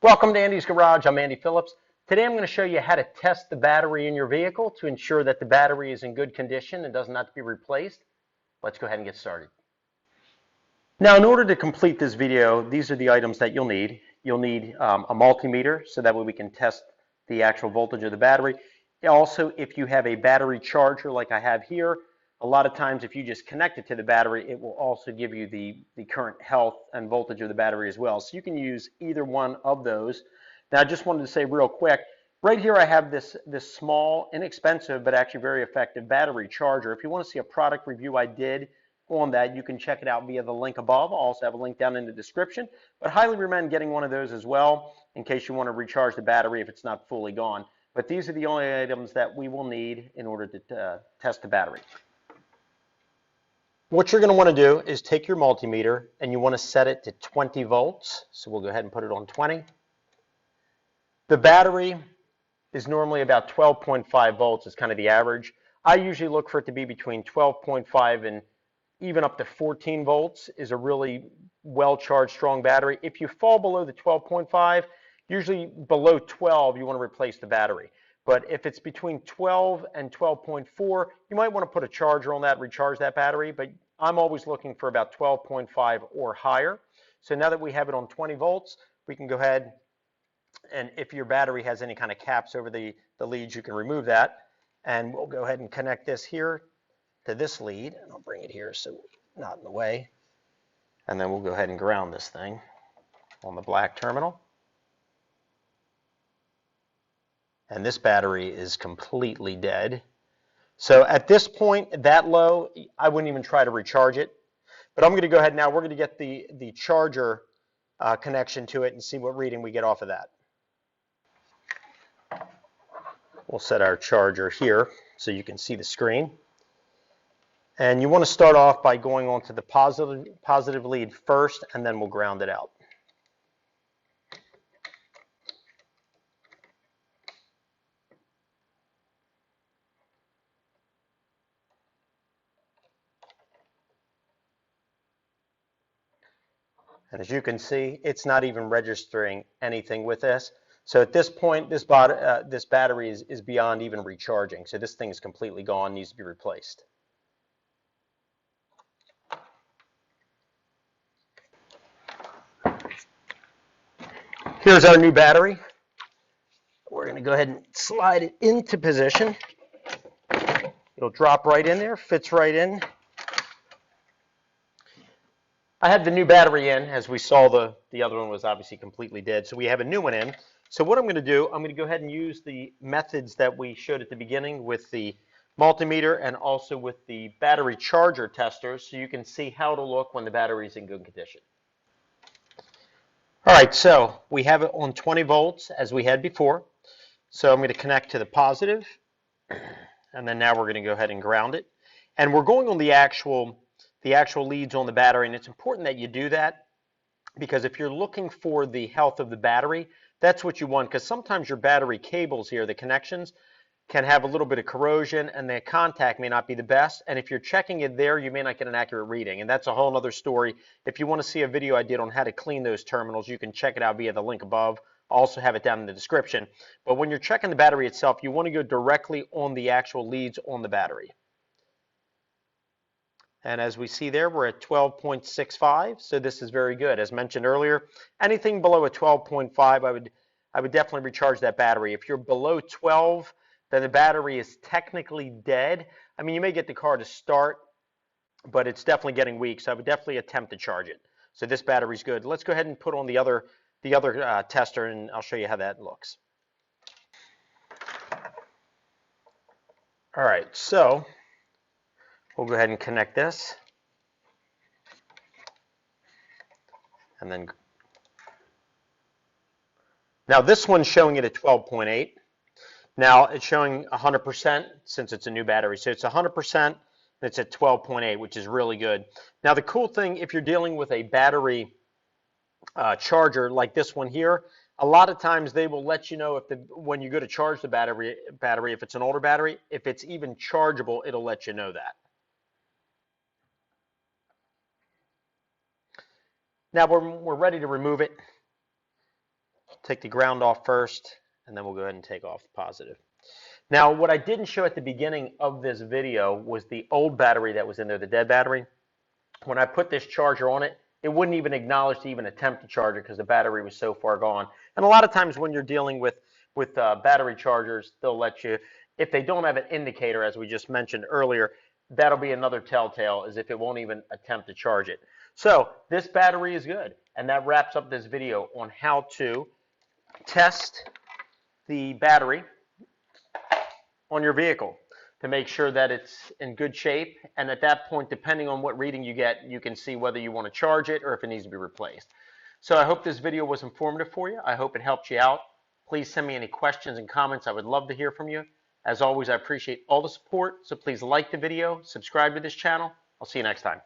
Welcome to Andy's Garage. I'm Andy Phillips. Today I'm going to show you how to test the battery in your vehicle to ensure that the battery is in good condition and doesn't have to be replaced. Let's go ahead and get started. Now, in order to complete this video, these are the items that you'll need. You'll need a multimeter, so that way we can test the actual voltage of the battery. Also, if you have a battery charger like I have here, a lot of times if you just connect it to the battery, it will also give you the current health and voltage of the battery as well. So you can use either one of those. Now, I just wanted to say real quick, right here I have this small, inexpensive, but actually very effective battery charger. If you want to see a product review I did on that, you can check it out via the link above. I'll also have a link down in the description, but highly recommend getting one of those as well in case you want to recharge the battery if it's not fully gone. But these are the only items that we will need in order to test the battery. What you're going to want to do is take your multimeter and you want to set it to 20 volts. So we'll go ahead and put it on 20. The battery is normally about 12.5 volts is kind of the average. I usually look for it to be between 12.5 and even up to 14 volts is a really well-charged, strong battery. If you fall below the 12.5, usually below 12, you want to replace the battery. But if it's between 12 and 12.4, you might want to put a charger on that, recharge that battery. But I'm always looking for about 12.5 or higher. So now that we have it on 20 volts, we can go ahead and if your battery has any kind of caps over the leads, you can remove that. And we'll go ahead and connect this here to this lead. And I'll bring it here so it's not in the way. And then we'll go ahead and ground this thing on the black terminal. And this battery is completely dead. So at this point, that low, I wouldn't even try to recharge it. But I'm going to go ahead now. We're going to get the charger connection to it and see what reading we get off of that. We'll set our charger here so you can see the screen. And you want to start off by going onto the positive lead first, and then we'll ground it out. And as you can see, it's not even registering anything with this. So at this point, this battery is beyond even recharging. So this thing is completely gone, needs to be replaced. Here's our new battery. We're going to go ahead and slide it into position. It'll drop right in there, fits right in. I had the new battery in. As we saw, the other one was obviously completely dead. So we have a new one in. So what I'm going to do, I'm going to go ahead and use the methods that we showed at the beginning with the multimeter and also with the battery charger testers so you can see how it'll look when the battery is in good condition. All right, so we have it on 20 volts as we had before. So I'm going to connect to the positive, and then now we're going to go ahead and ground it. And we're going on the actual leads on the battery, and it's important that you do that because if you're looking for the health of the battery, that's what you want, because sometimes your battery cables here, the connections, can have a little bit of corrosion and the contact may not be the best, and if you're checking it there, you may not get an accurate reading, and that's a whole other story. If you want to see a video I did on how to clean those terminals, you can check it out via the link above. I'll also have it down in the description. But when you're checking the battery itself, you want to go directly on the actual leads on the battery. And as we see there, we're at 12.65, so this is very good. As mentioned earlier, anything below a 12.5, I would definitely recharge that battery. If you're below 12, then the battery is technically dead. I mean, you may get the car to start, but it's definitely getting weak, so I would definitely attempt to charge it. So this battery's good. Let's go ahead and put on the other tester, and I'll show you how that looks. All right, so we'll go ahead and connect this. And then, now this one's showing it at 12.8. Now it's showing 100% since it's a new battery. So it's 100% and it's at 12.8, which is really good. Now the cool thing, if you're dealing with a battery charger like this one here, a lot of times they will let you know if when you go to charge the battery, if it's an older battery, if it's even chargeable, it'll let you know that. Now we're ready to remove it. Take the ground off first, and then we'll go ahead and take off the positive. Now, what I didn't show at the beginning of this video was the old battery that was in there, the dead battery. When I put this charger on it, it wouldn't even acknowledge to even attempt to charge it because the battery was so far gone. And a lot of times when you're dealing with battery chargers, they'll let you, if they don't have an indicator, as we just mentioned earlier, that'll be another telltale, is if it won't even attempt to charge it. So this battery is good, and that wraps up this video on how to test the battery on your vehicle to make sure that it's in good shape. And at that point, depending on what reading you get, you can see whether you want to charge it or if it needs to be replaced. So I hope this video was informative for you. I hope it helped you out. Please send me any questions and comments. I would love to hear from you. As always, I appreciate all the support. So please like the video, subscribe to this channel. I'll see you next time.